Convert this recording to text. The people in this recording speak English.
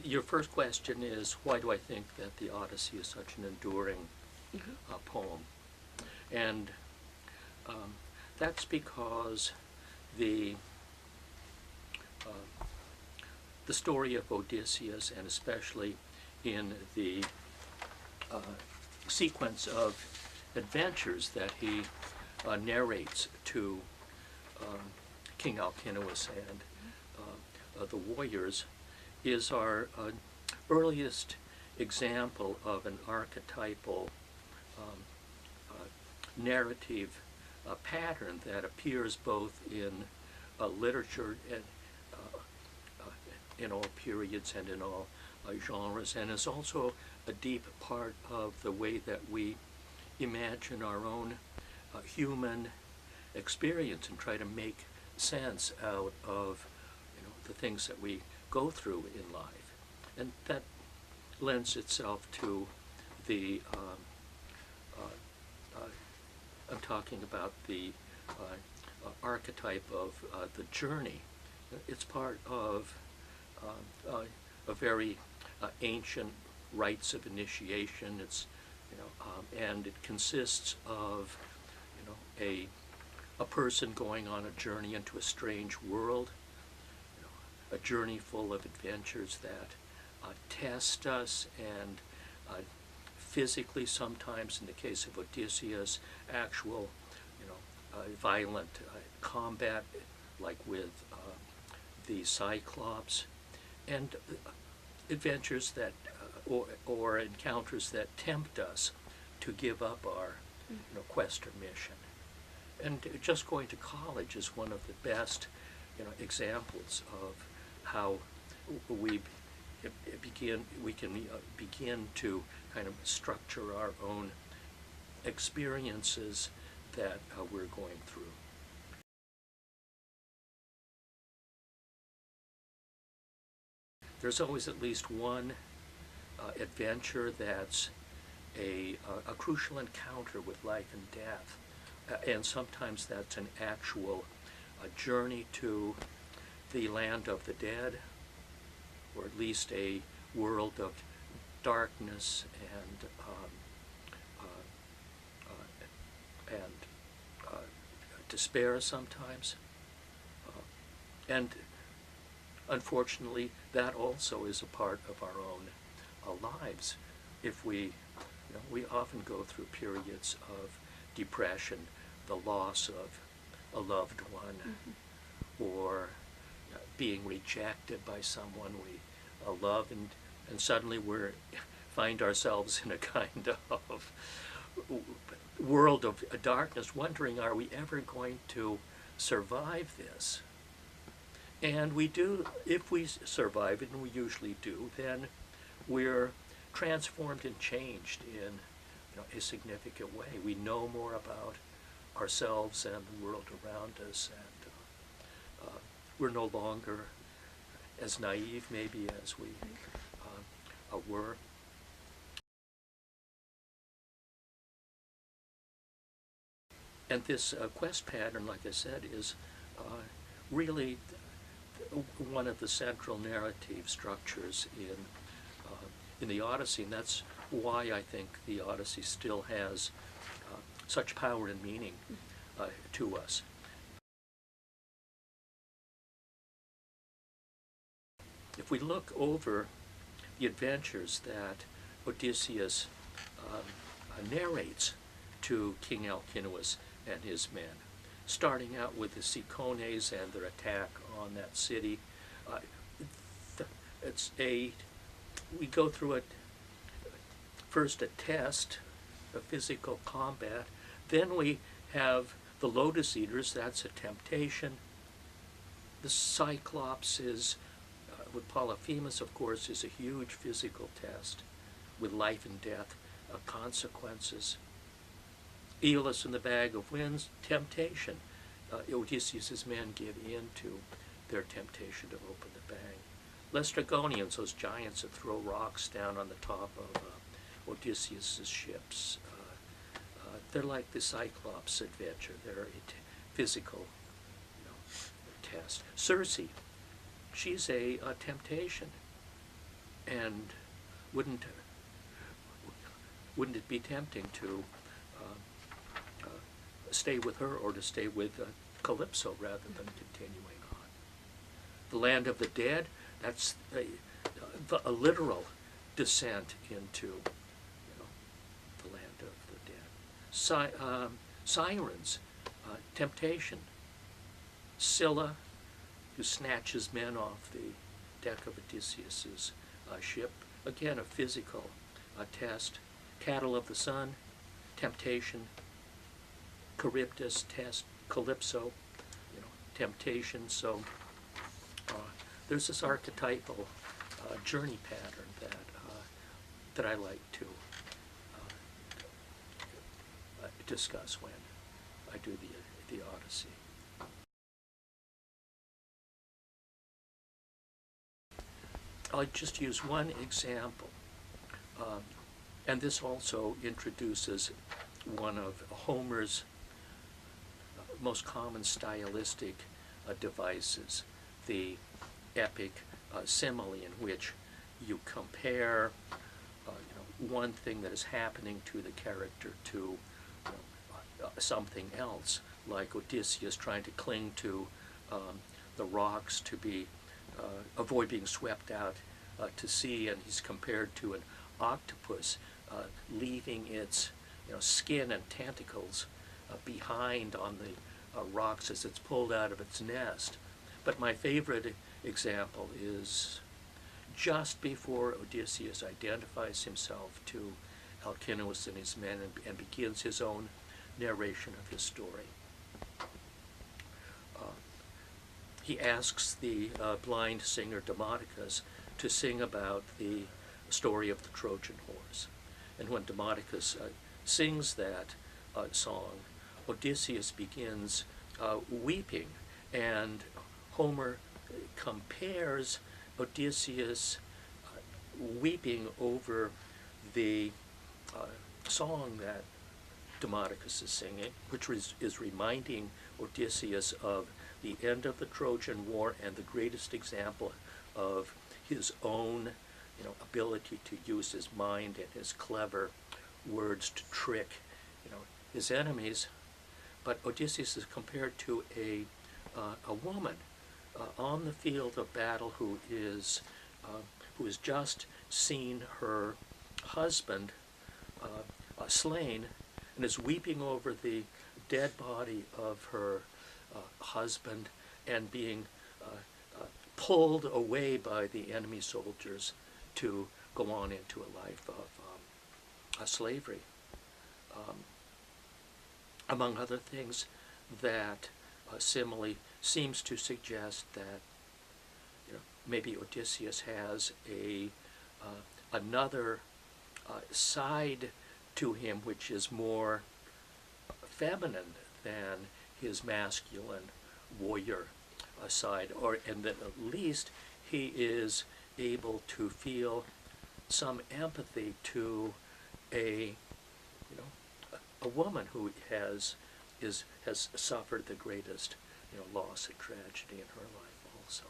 Your first question is, why do I think that the Odyssey is such an enduring poem? And that's because the story of Odysseus, and especially in the sequence of adventures that he narrates to King Alcinous and the warriors, is our earliest example of an archetypal narrative pattern that appears both in literature and in all periods and in all genres, and is also a deep part of the way that we imagine our own human experience and try to make sense out of the things that we go through in life. And that lends itself to the I'm talking about the archetype of the journey. It's part of a very ancient rites of initiation. It's and it consists of a person going on a journey into a strange world, a journey full of adventures that test us and physically, sometimes in the case of Odysseus, actual violent combat, like with the Cyclops, and adventures that or encounters that tempt us to give up our quest or mission. And just going to college is one of the best examples of how we can begin to kind of structure our own experiences that we're going through. There's always at least one adventure that's a crucial encounter with life and death, and sometimes that's an actual journey to the land of the dead, or at least a world of darkness and despair sometimes. And unfortunately, that also is a part of our own lives. If we often go through periods of depression, the loss of a loved one, or being rejected by someone we love, and suddenly we find ourselves in a kind of world of darkness, wondering, are we ever going to survive this? And we do. If we survive it, and we usually do, then we're transformed and changed in a significant way. We know more about ourselves and the world around us, and we're no longer as naive maybe as we were. And this quest pattern, like I said, is really one of the central narrative structures in the Odyssey, and that's why I think the Odyssey still has such power and meaning to us. If we look over the adventures that Odysseus narrates to King Alcinous and his men, starting out with the Cicones and their attack on that city, we go through it, first a test of physical combat, then we have the Lotus Eaters, that's a temptation. The Cyclops is, with Polyphemus, of course, is a huge physical test with life and death consequences. Aeolus and the Bag of Winds, temptation. Odysseus' men give in to their temptation to open the bag. Laestrygonians, those giants that throw rocks down on the top of Odysseus' ships. They're like the Cyclops adventure. They're a physical test. Circe, she's a temptation. And wouldn't it be tempting to stay with her, or to stay with Calypso rather than continuing on? The land of the dead, that's a literal descent into, the land of the dead. Sirens, temptation. Scylla, who snatches men off the deck of Odysseus's ship, again a physical test. Cattle of the sun, temptation. Charybdis, test. Calypso, temptation. So there's this archetypal journey pattern that I like to discuss when I do the Odyssey. I'll just use one example, and this also introduces one of Homer's most common stylistic devices, the epic simile, in which you compare one thing that is happening to the character to something else, like Odysseus trying to cling to the rocks to avoid being swept out to sea, and he's compared to an octopus leaving its skin and tentacles behind on the rocks as it's pulled out of its nest. But my favorite example is just before Odysseus identifies himself to Alcinous and his men and begins his own narration of his story. He asks the blind singer Demodocus to sing about the story of the Trojan horse. And when Demodocus sings that song, Odysseus begins weeping, and Homer compares Odysseus weeping over the song that Demodocus is singing, which is reminding Odysseus of the end of the Trojan War and the greatest example of his own ability to use his mind and his clever words to trick his enemies. But Odysseus is compared to a woman on the field of battle who has just seen her husband slain and is weeping over the dead body of her husband and being pulled away by the enemy soldiers to go on into a life of slavery. Among other things, that simile seems to suggest that maybe Odysseus has another side to him which is more feminine than his masculine warrior side, and that at least he is able to feel some empathy to a woman who has suffered the greatest loss and tragedy in her life also.